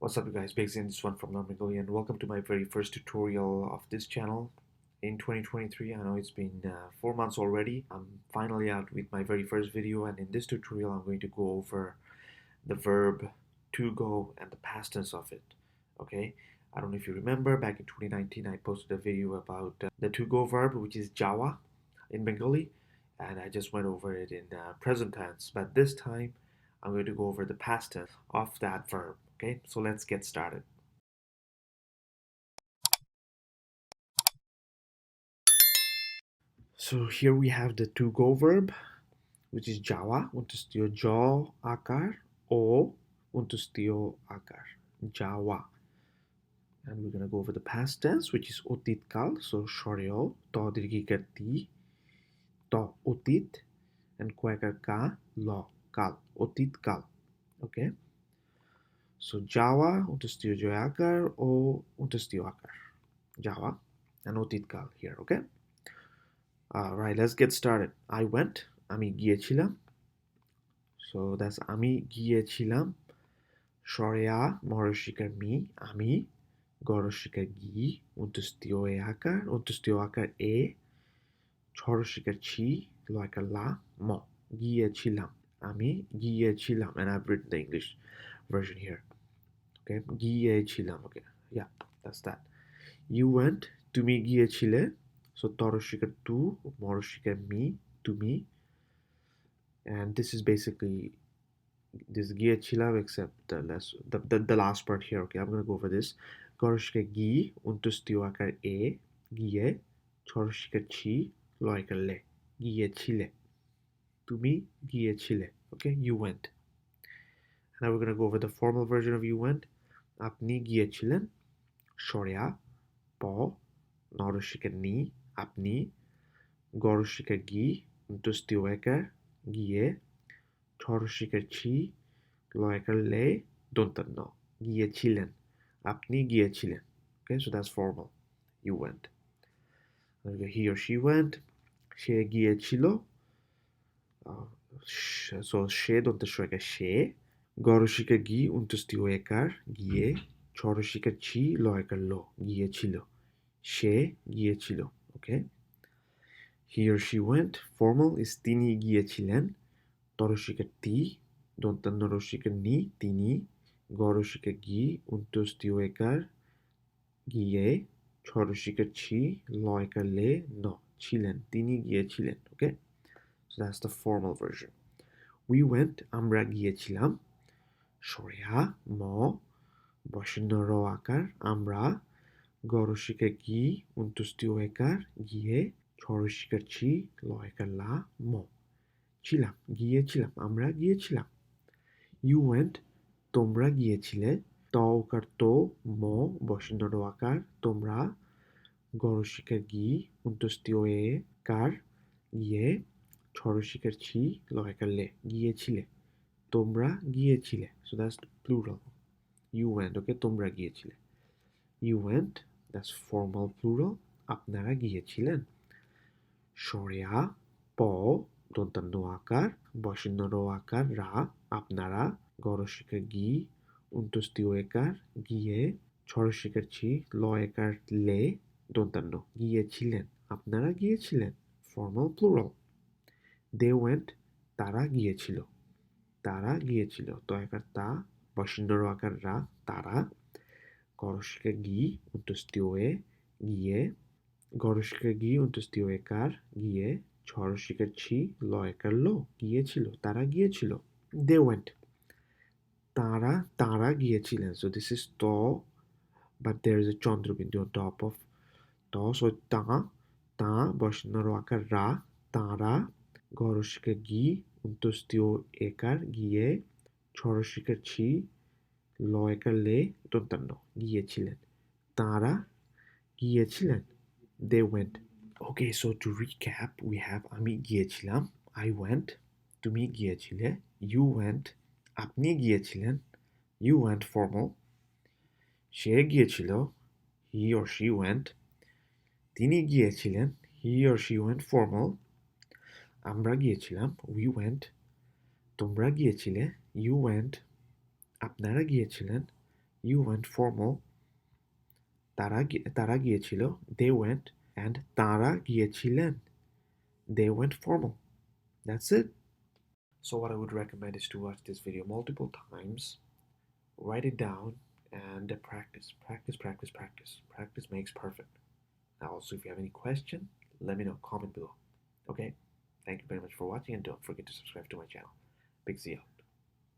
What's up, you guys? Basically, this one from Bengali, and welcome to my very first tutorial of this channel in 2023. I know it's been 4 months already. I'm finally out with my very first video, and in this tutorial, I'm going to go over the verb to go and the past tense of it. Okay, I don't know if you remember, back in 2019, I posted a video about the to go verb, which is Jawa in Bengali, and I just went over it in present tense, but this time I'm going to go over the past tense of that verb. Okay, so let's get started. So here we have the to go verb, which is Jawa untuk stio jo akar o untuk stio akar Jawa. And we're gonna go over the past tense, which is otit kal. So shoryo to dirgi karti to otit and quaker ka lo kal otit kal. Okay. So Jawa untuk stio jo akar o untuk stio akar Jawa and otit kal here. Okay. All right, let's get started. I went, আমি গিয়েছিলাম. So that's আমি গিয়েছিলাম. Shorea মরশিকার me, আমি গরশিকার গি, unterstio e akar, unterstio akar e, ছরশিকার ছি, লয়কার লা, ম. গিয়েছিলাম. আমি গিয়েছিলাম. And I've written the English version here. Okay, গিয়েছিলাম. Okay, yeah, that's that. You went, তুমি গিয়েছিলে. So তরশিকার তু, মরশিকার মি, তুমি. And this is basically this giyechhilam except the last part here. Okay, I'm gonna go over this. Goroshika gi unterstio akar e giye choroshika chi loikar le giyechhile tumi giyechhile. Okay, you went. Now we're gonna go over the formal version of you went. Apni giyechhilen shoria po noroshika ni apni goroshika gi unterstio akar giye choroshika chi লয়কার লে দন্তান্ন গিয়েছিলেন আপনি গিয়েছিলেন. Okay, so that's formal. You went. He or she went. সে গিয়েছিল. So সে দন্ত সয়কা সে গরশিকা গি unterstio ekar গিয়ে ছরশিকা ছি লয়কার লো গিয়েছিল সে গিয়েছিল. Okay, he or she went. Formal is তিনি গিয়েছিলেন. তরশিকা তি দন্তান্ন রসিকা নি তিনি গরসিকা গি unterstio ekar গিয়ে ছরসিকা ছি লয়কার লে ন ছিলেন তিনি গিয়েছিলেন. Okay, so that's the formal version. We went আমরা গিয়েছিলাম. সরেয়া ম বসন্ত র আকার আমরা গরসিকা গি unterstio ekar গিয়ে ছরসিকা ছি লয়কার লা ম ছিলাম গিয়েছিলাম আমরা গিয়েছিলাম. You went তোমরা গিয়েছিলে. ত ওকার তো ম বসন্ত আকার তোমরা গরশিকার গি unterstio এ কার গিয়ে ছরশিকার ছি লয়কার লে গিয়েছিলে তোমরা গিয়েছিলে. So that's the plural. You went. Okay, তোমরা গিয়েছিলে. You went, that's formal plural. আপনারা গিয়েছিলেন. সরেয়া প দন্তান্ন আকার বসন্ত আকার রা আপনারা গরশিকা গি unterstio ekar গিয়ে ছরশিকার ছি ল একার লে দন্তান্ন গিয়েছিলেন আপনারা গিয়েছিলেন. Formal plural. They went তারা গিয়েছিল. তারা গিয়েছিল তো একার তা বসন্ত আকার রা তারা গরশিকা গি unterstio e গিয়ে গরশিকা গি unterstio ekar গিয়ে ছরশিকার ছি ল একার লো গিয়েছিল তারা গিয়েছিল. They went. তারা তারা গিয়েছিলেন. So this is to, but there is a Chandrabindu on top of to. So তা তা বসন্ত আকার রা তারা গরশিকা গি unterstio ekar গিয়ে ছরশিকার ছি ল একার লে দন্তান্ন গিয়েছিলেন. তারা গিয়েছিলেন. They went. Okay, so to recap, we have আমি গিয়েছিলাম. I went. তুমি গিয়েছিলে. You went. আপনি গিয়েছিলেন. You went formal. সে গিয়েছিল. He or she went. তিনি গিয়েছিলেন. He or she went formal. আমরা গিয়েছিলাম. We went. তোমরা গিয়েছিলে. You went. আপনারা গিয়েছিলেন. You went formal. তারা গিয়েছিল. They went. And তারা গিয়েছিলেন. They went formal. That's it. So what I would recommend is to watch this video multiple times, write it down, and practice. Practice, practice, practice. Practice makes perfect. Now also, if you have any question, let me know. Comment below. Okay? Thank you very much for watching, and don't forget to subscribe to my channel. Big see ya.